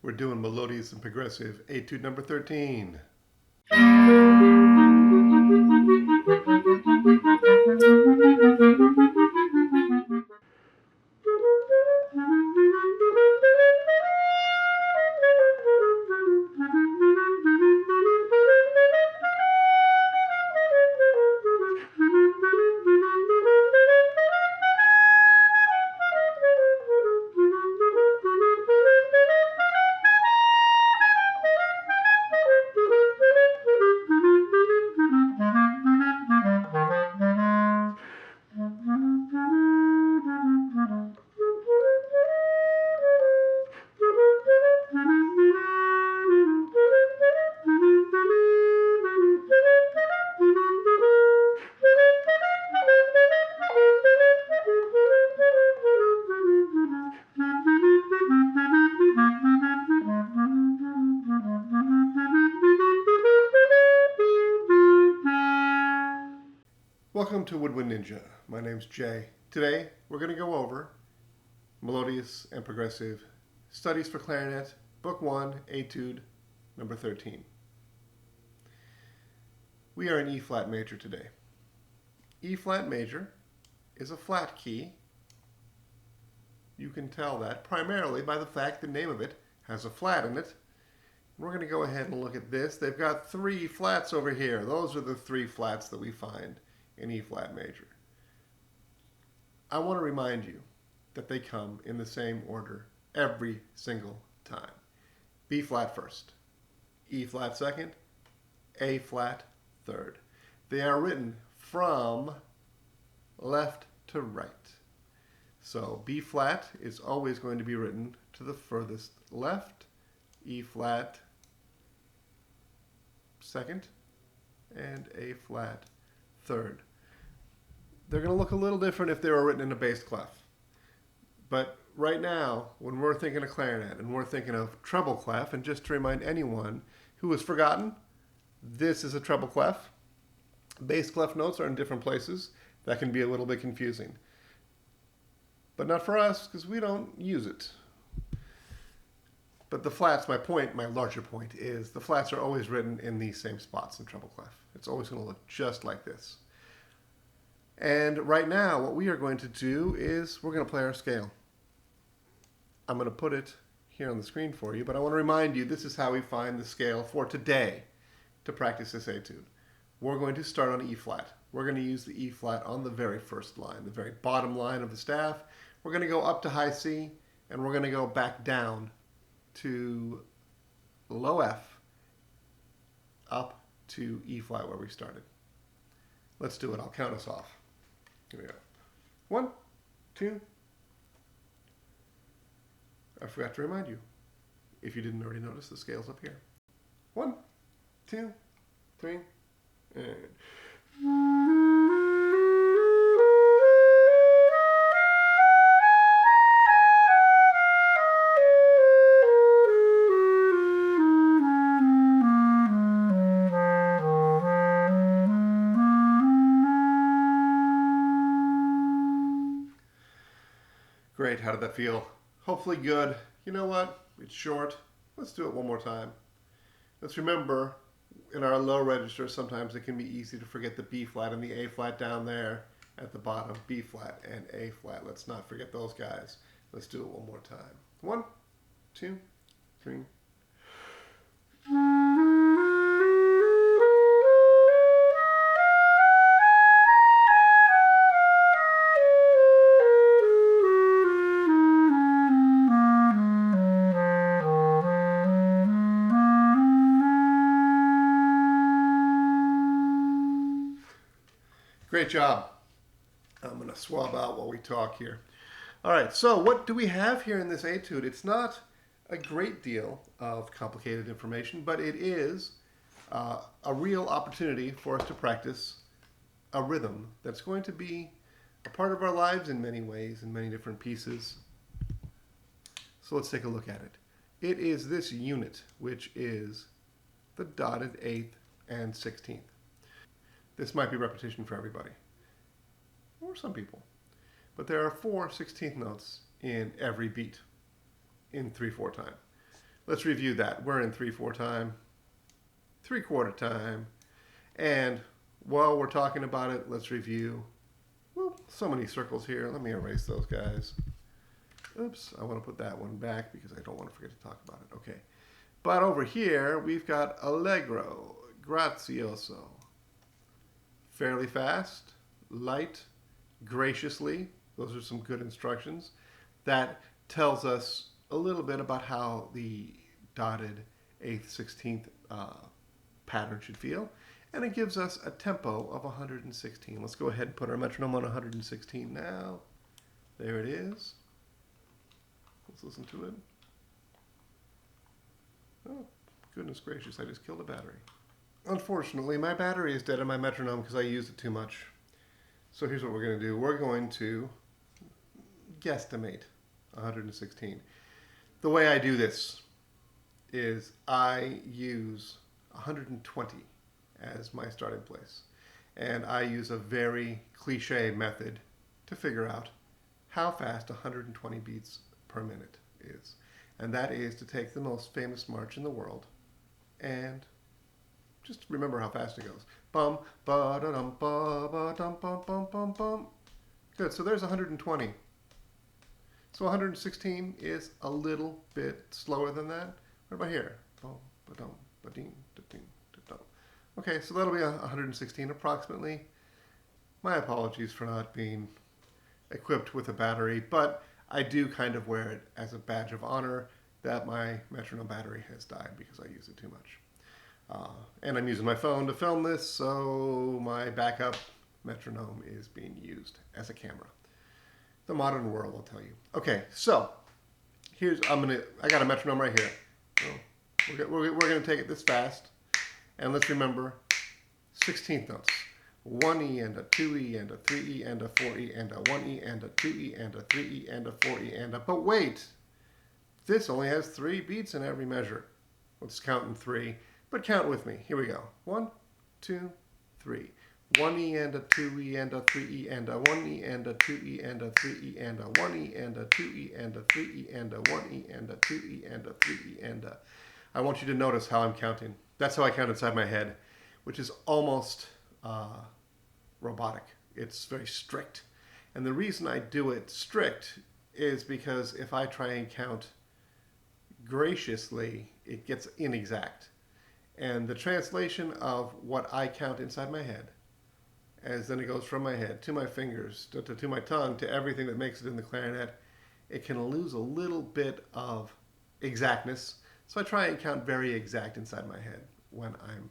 We're doing Melodious and Progressive Etude number 13. Welcome to Woodwind Ninja. My name's Jay. Today we're going to go over Melodious and Progressive Studies for Clarinet, Book 1, Etude number 13. We are in E flat major today. E flat major is a flat key. You can tell that primarily by the fact the name of it has a flat in it. We're going to go ahead and look at this. They've got three flats over here. Those are the three flats that we find in E flat major. I want to remind you that they come in the same order every single time. B flat first, E flat second, A flat third. They are written from left to right. So B flat is always going to be written to the furthest left, E flat second, and A flat third. They're going to look a little different if they were written in a bass clef. But right now, when we're thinking of clarinet and we're thinking of treble clef, and just to remind anyone who has forgotten, this is a treble clef. Bass clef notes are in different places. That can be a little bit confusing. But not for us, because we don't use it. But the flats, my larger point is the flats are always written in these same spots in treble clef. It's always going to look just like this. And right now, what we are going to do is we're going to play our scale. I'm going to put it here on the screen for you, but I want to remind you this is how we find the scale for today to practice this etude. We're going to start on E flat. We're going to use the E flat on the very first line, the very bottom line of the staff. We're going to go up to high C, and we're going to go back down to low F, up to E flat where we started. Let's do it. I'll count us off. Here we go. 1, 2. I forgot to remind you, if you didn't already notice, the scale's up here. 1, 2, 3, and... Great, how did that feel? Hopefully good. You know what? It's short. Let's do it one more time. Let's remember, in our low register, sometimes it can be easy to forget the B flat and the A flat down there at the bottom. B flat and A flat. Let's not forget those guys. Let's do it one more time. 1, 2, 3. Great job. I'm going to swab out while we talk here. All right, so what do we have here in this etude? It's not a great deal of complicated information, but it is a real opportunity for us to practice a rhythm that's going to be a part of our lives in many ways, in many different pieces. So let's take a look at it. It is this unit, which is the dotted 8th and 16th. This might be repetition for everybody, or some people. But there are 4 16th notes in every beat in 3/4 time. let's review that. We're in 3/4 time, 3/4 time, and while we're talking about it, let's review. Well, so many circles here. Let me erase those guys. Oops, I want to put that one back because I don't want to forget to talk about it. Okay. But over here, we've got allegro, grazioso, fairly fast, light, graciously. Those are some good instructions. That tells us a little bit about how the dotted 8th, 16th pattern should feel. And it gives us a tempo of 116. Let's go ahead and put our metronome on 116 now. There it is. Let's listen to it. Oh, goodness gracious, I just killed a battery. Unfortunately, my battery is dead on my metronome because I used it too much. So here's what we're going to do. We're going to guesstimate 116. The way I do this is I use 120 as my starting place. And I use a very cliche method to figure out how fast 120 beats per minute is. And that is to take the most famous march in the world and just remember how fast it goes. Bum, ba da dum, ba dum, bum, bum, bum, bum. Good, so there's 120. So 116 is a little bit slower than that. What about here? Bum, ba dum, ba ding, da ding, da dum. Okay, so that'll be 116 approximately. My apologies for not being equipped with a battery, but I do kind of wear it as a badge of honor that my metronome battery has died because I use it too much. And I'm using my phone to film this, so my backup metronome is being used as a camera. The modern world, I'll tell you. Okay, so here's I got a metronome right here. So we're gonna take it this fast, and let's remember 16th notes. 1E and a 2E and a 3E and a 4E and a 1E and a 2E and a 3E and a 4E and a... But wait! This only has 3 beats in every measure. Let's count in 3, but count with me. Here we go. 1, 2, 3. 1E and a 2E and a 3E and a 1E and a 2E and a 3E and a 1E and a 2E and a 3E and a 1E and a 2E and a 3E and a... I want you to notice how I'm counting. That's how I count inside my head, which is almost... robotic. It's very strict. And the reason I do it strict is because if I try and count graciously, it gets inexact. And the translation of what I count inside my head, as then it goes from my head to my fingers, to my tongue, to everything that makes it in the clarinet, it can lose a little bit of exactness. So I try and count very exact inside my head when I'm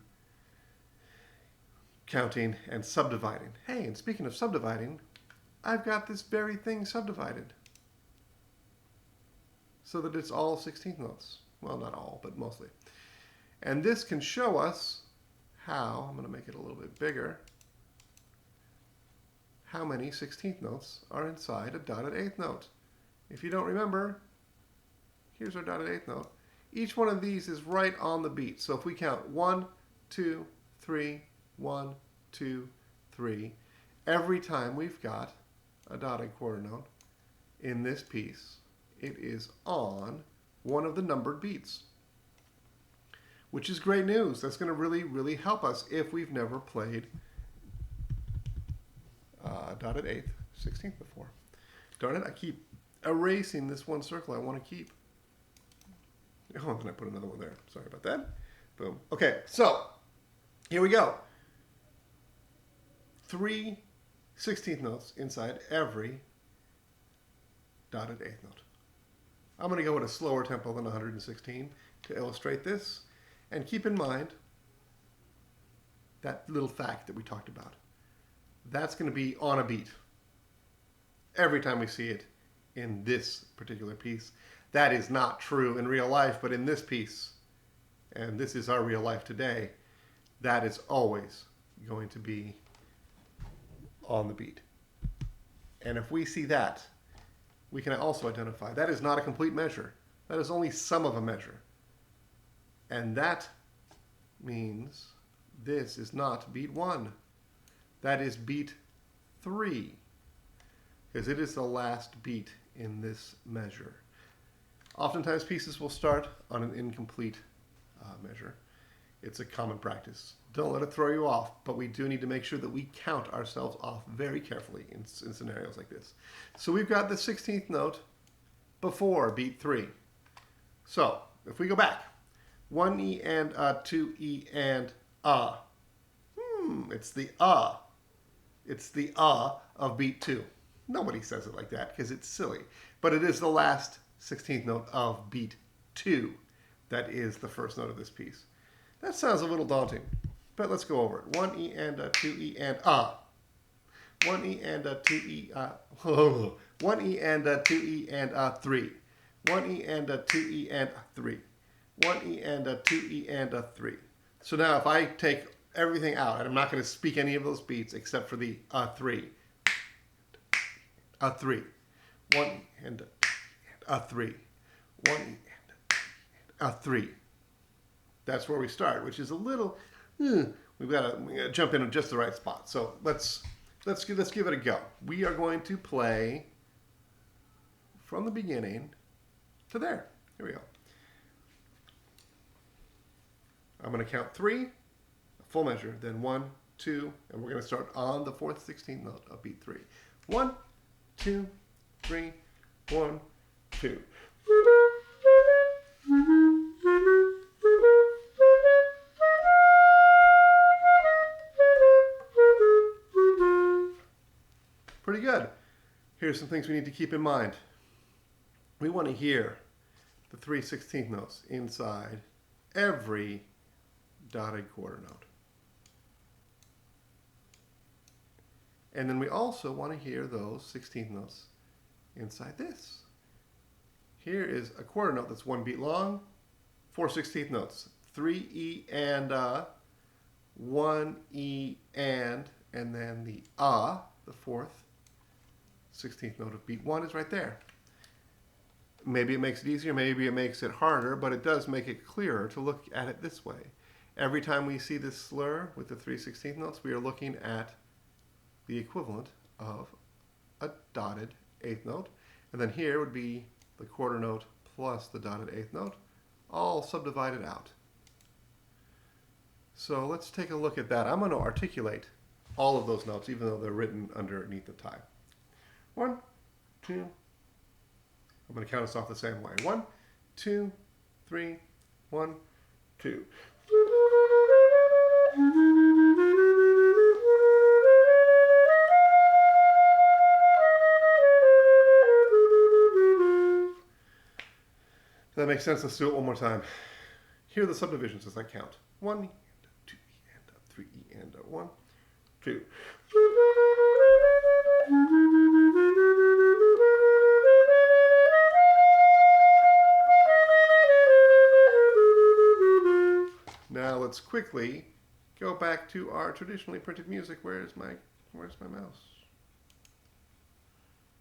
counting and subdividing. Hey, and speaking of subdividing, I've got this very thing subdivided so that it's all 16th notes. Well, not all, but mostly. And this can show us how, I'm going to make it a little bit bigger, how many 16th notes are inside a dotted 8th note. If you don't remember, here's our dotted 8th note. Each one of these is right on the beat. So if we count 1, 2, 3, 1, 2, 3. Every time we've got a dotted quarter note in this piece, it is on one of the numbered beats, which is great news. That's going to really, really help us if we've never played dotted 8th, 16th before. Darn it, I keep erasing this one circle I want to keep. Oh, and then I put another one there. Sorry about that. Boom. Okay, so here we go. 3 16th notes inside every dotted 8th note. I'm going to go at a slower tempo than 116 to illustrate this. And keep in mind that little fact that we talked about. That's going to be on a beat every time we see it in this particular piece. That is not true in real life, but in this piece, and this is our real life today, that is always going to be on the beat. And if we see that, we can also identify that is not a complete measure. That is only some of a measure. And that means this is not beat 1. That is beat 3, because it is the last beat in this measure. Oftentimes pieces will start on an incomplete measure. It's a common practice. Don't let it throw you off, but we do need to make sure that we count ourselves off very carefully in scenarios like this. So we've got the 16th note before beat 3. So if we go back, 1 E and 2 E and it's the It's the of beat 2. Nobody says it like that because it's silly. But it is the last 16th note of beat 2. That is the first note of this piece. That sounds a little daunting, but let's go over it. 1 E and 2 E and 1 E and 2 E 1 E and 2 E and 3. 1 E and 2 E and 3. 1 E and 2 E and 3. So now if I take everything out, and I'm not going to speak any of those beats except for the 3. 3. 1 E and 3. 1 E and 3. That's where we start, which is a little. We've got to jump in at just the right spot. So let's give it a go. We are going to play from the beginning to there. Here we go. I'm going to count 3, a full measure, then 1, 2, and we're going to start on the 4th 16th note of beat 3. 1, 2, 3, 1, 2. Pretty good. Here's some things we need to keep in mind. We want to hear the 3 16th notes inside every dotted quarter note. And then we also want to hear those 16th notes inside this. Here is a quarter note that's 1 beat long, 4 16th notes. 3 E and 1 E and then the the 4th 16th note of beat 1 is right there. Maybe it makes it easier, maybe it makes it harder, but it does make it clearer to look at it this way. Every time we see this slur with the 3 16th notes, we are looking at the equivalent of a dotted 8th note. And then here would be the quarter note plus the dotted 8th note, all subdivided out. So let's take a look at that. I'm going to articulate all of those notes, even though they're written underneath the time. 1, 2. I'm going to count us off the same way. 1, 2, 3, 1, 2. Does that make sense? Let's do it one more time. Here are the subdivisions as I count. 1 E and 2 E and 3 E and 1, 2. Now let's quickly go back to our traditionally printed music. Where's my mouse?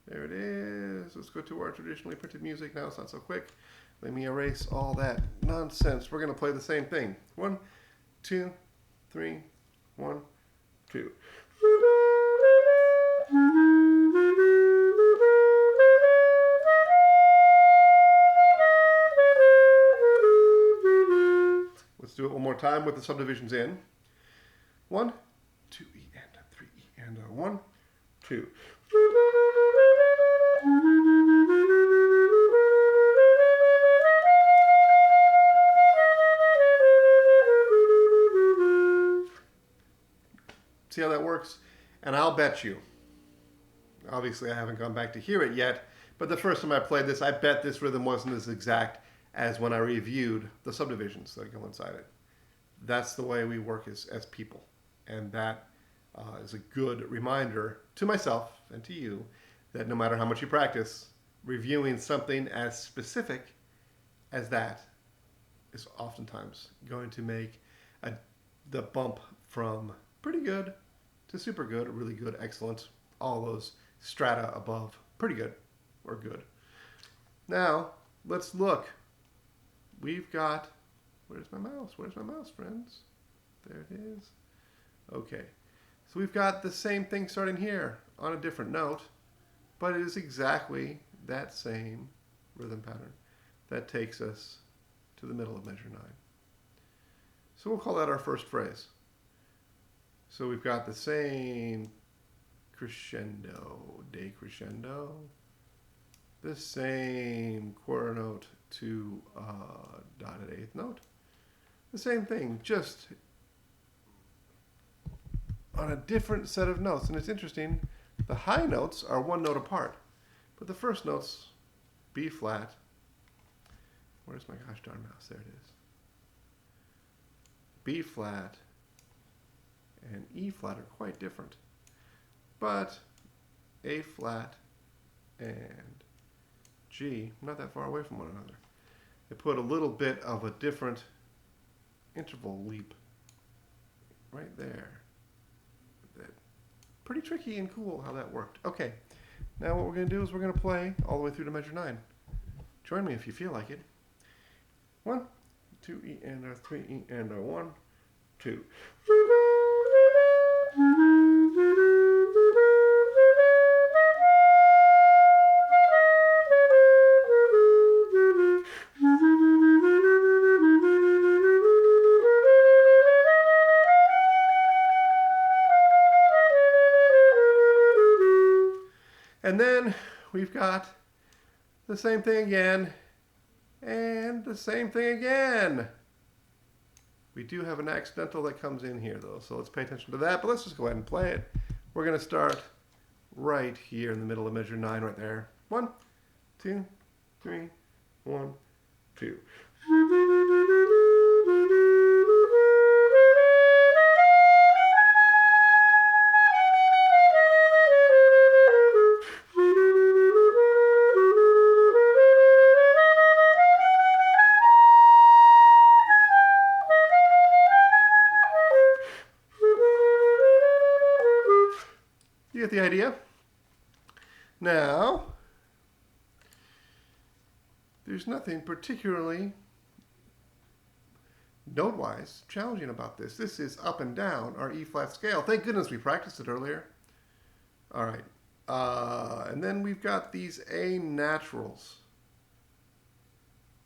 There it is. Let's go to our traditionally printed music. Now it's not so quick. Let me erase all that nonsense. We're going to play the same thing. 1, 2, 3, 1, 2. Let's do it one more time with the subdivisions in. 1, 2 E and 3 E and 1, 2. See how that works? And I'll bet you, obviously I haven't gone back to hear it yet, but the first time I played this, I bet this rhythm wasn't as exact as when I reviewed the subdivisions that go inside it. That's the way we work as people. And that is a good reminder to myself and to you that no matter how much you practice, reviewing something as specific as that is oftentimes going to make the bump from pretty good to super good, really good, excellent, all those strata above pretty good or good. Now, let's look. We've got, where's my mouse? Where's my mouse, friends? There it is. Okay, so we've got the same thing starting here on a different note, but it is exactly that same rhythm pattern. that takes us to the middle of measure 9. So we'll call that our first phrase. So we've got the same crescendo, decrescendo, the same quarter note to dotted eighth note. The same thing, just on a different set of notes. And it's interesting, the high notes are one note apart, but the first notes, B flat, where's my gosh darn mouse? There it is. B flat and E flat are quite different, but A flat and G, not that far away from one another. They put a little bit of a different interval leap right there. Pretty tricky and cool how that worked. Okay, now what we're going to do is we're going to play all the way through to measure 9. Join me if you feel like it. 1, 2, E and R, 3, E and R, 1, 2. And then we've got the same thing again, and the same thing again. We do have an accidental that comes in here though, so let's pay attention to that, but let's just go ahead and play it. We're going to start right here in the middle of measure 9 right there. 1, 2, 3, 1, 2. You get the idea? Now, there's nothing particularly note-wise challenging about this. This is up and down our E flat scale. Thank goodness we practiced it earlier. All right. And then we've got these A naturals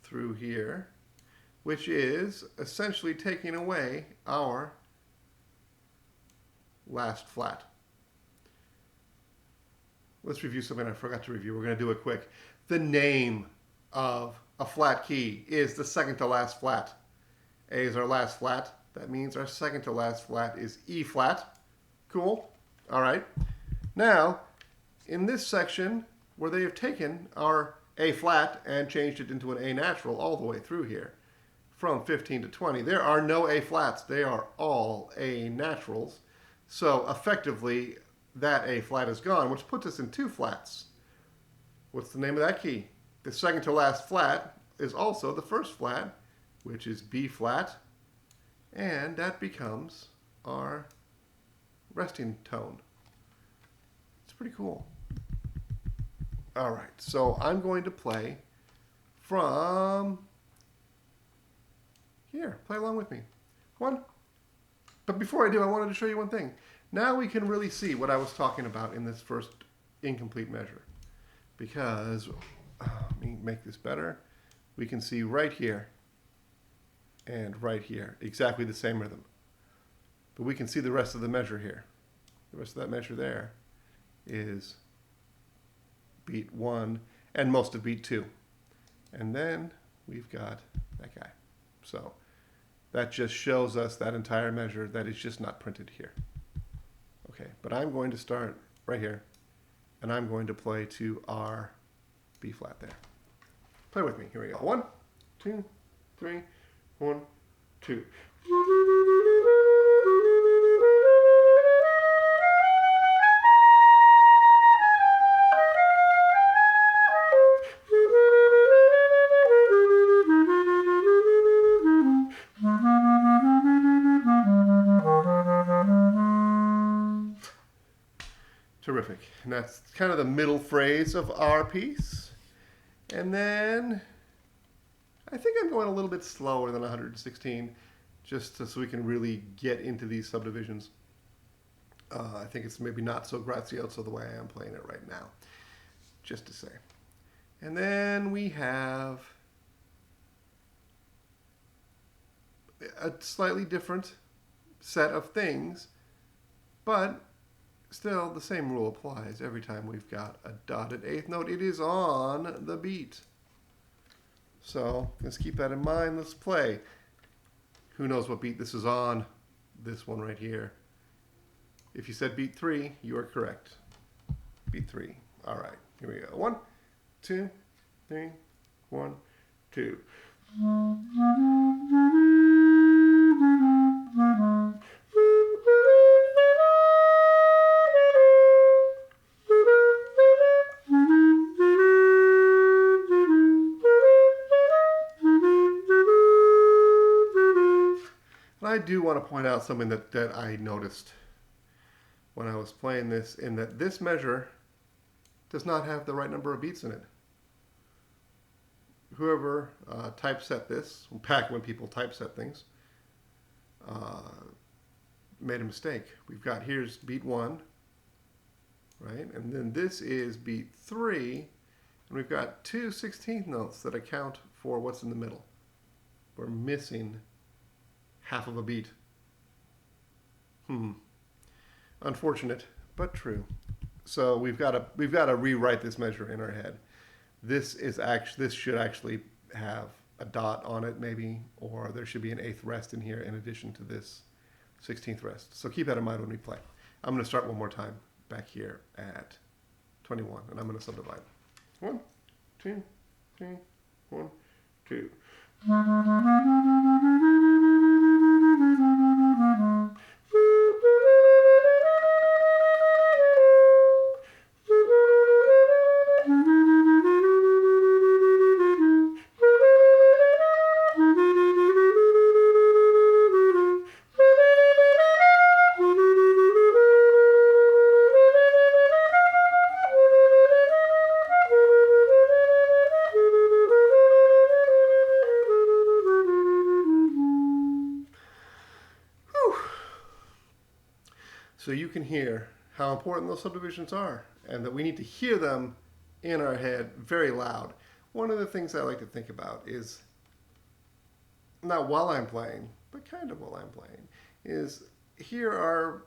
through here, which is essentially taking away our last flat. Let's review something I forgot to review. We're going to do it quick. The name of a flat key is the second to last flat. A is our last flat. That means our second to last flat is E flat. Cool. All right. Now, in this section where they have taken our A flat and changed it into an A natural all the way through here, from 15 to 20, there are no A flats. They are all A naturals. So effectively, that A flat is gone, which puts us in 2 flats. What's the name of that key? The second to last flat is also the first flat, which is B flat, and that becomes our resting tone. It's pretty cool. All right, so I'm going to play from here. Play along with me. 1. But before I do, I wanted to show you one thing. Now we can really see what I was talking about in this first incomplete measure. Because, let me make this better. We can see right here and right here exactly the same rhythm. But we can see the rest of the measure here. The rest of that measure there is beat 1 and most of beat 2. And then we've got that guy. So that just shows us that entire measure that is just not printed here. Okay, but I'm going to start right here, and I'm going to play to our B flat there. Play with me. Here we go. 1, 2, 3, 1, 2. Terrific. And that's kind of the middle phrase of our piece. And then I think I'm going a little bit slower than 116, just so we can really get into these subdivisions. I think it's maybe not so grazioso the way I am playing it right now, just to say. And then we have a slightly different set of things, but still the same rule applies every time we've got a dotted eighth note. It is on the beat. So let's keep that in mind. Let's play. Who knows what beat this is on? This one right here. If you said beat 3, you are correct. Beat 3. All right, here we go. 1, 2, 3, 1, 2. And I do want to point out something that I noticed when I was playing this, in that this measure does not have the right number of beats in it. Whoever typeset this, back when people typeset things, made a mistake. We've got, here's beat 1, right? And then this is beat 3, and we've got 2 16th notes that account for what's in the middle. We're missing half of a beat. Unfortunate, but true. So we've got to rewrite this measure in our head. This should actually have a dot on it, maybe, or there should be an eighth rest in here in addition to this 16th rest. So keep that in mind when we play. I'm going to start one more time back here at 21, and I'm going to subdivide. 1, 2, 3, 1, 2. So you can hear how important those subdivisions are, and that we need to hear them in our head very loud. One of the things I like to think about is, not while I'm playing, but kind of while I'm playing, is here are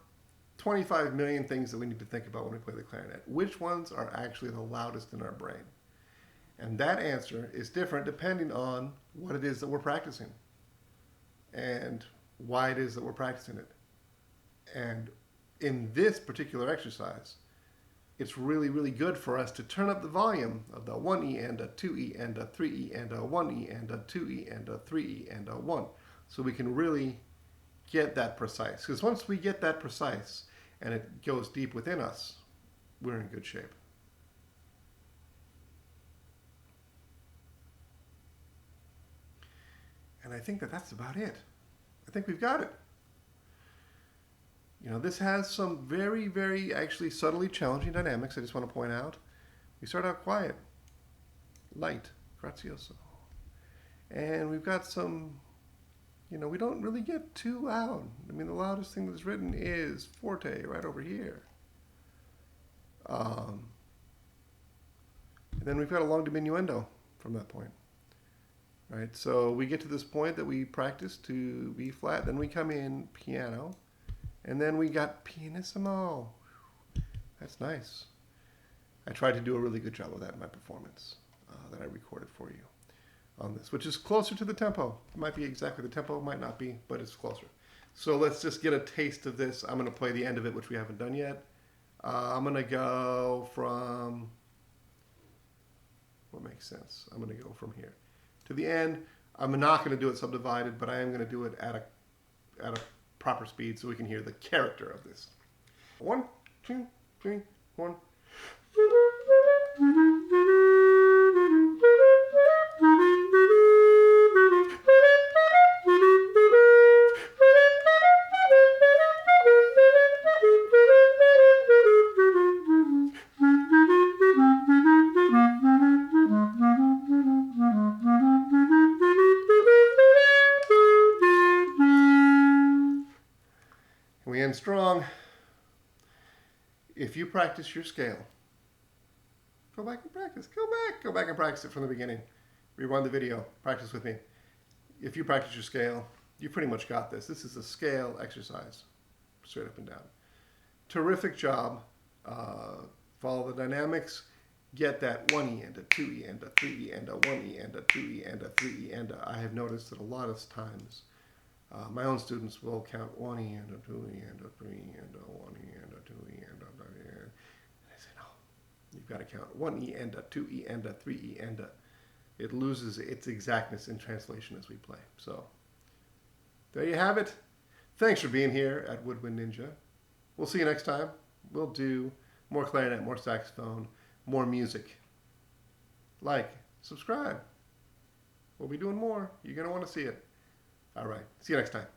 25 million things that we need to think about when we play the clarinet. Which ones are actually the loudest in our brain? And that answer is different depending on what it is that we're practicing and why it is that we're practicing it. And in this particular exercise, it's really, really good for us to turn up the volume of the 1E and a 2E and a 3E and a 1E and a 2E and a 3E and a 1. So we can really get that precise. Because once we get that precise and it goes deep within us, we're in good shape. And I think that that's about it. I think we've got it. You know, this has some very, very actually subtly challenging dynamics I just want to point out. We start out quiet, light, grazioso. And we've got some, you know, we don't really get too loud. I mean, the loudest thing that's written is forte right over here. And then we've got a long diminuendo from that point. Right, so we get to this point that we practice to B flat, then we come in piano. And then we got pianissimo. That's nice. I tried to do a really good job of that in my performance that I recorded for you on this, which is closer to the tempo. It might be exactly the tempo, might not be, but it's closer. So let's just get a taste of this. I'm going to play the end of it, which we haven't done yet. I'm going to go from, what makes sense? I'm going to go from here to the end. I'm not going to do it subdivided, but I am going to do it at a proper speed so we can hear the character of this. 1, 2, 3, 1. We end strong. If you practice your scale, go back and practice. Go back and practice it from the beginning. Rewind the video. Practice with me. If you practice your scale, you pretty much got this. This is a scale exercise, straight up and down. Terrific job. Follow the dynamics. Get that 1E and a 2E and a 3E and a 1E and a 2E and a 3E and a. I have noticed that a lot of times my own students will count 1E and a 2E and a 3E and a 1E and a 2E and a 3E. And I say, no, you've got to count 1E and a 2E and a 3E and a. It loses its exactness in translation as we play. So there you have it. Thanks for being here at Woodwind Ninja. We'll see you next time. We'll do more clarinet, more saxophone, more music. Like, subscribe. We'll be doing more. You're going to want to see it. All right. See you next time.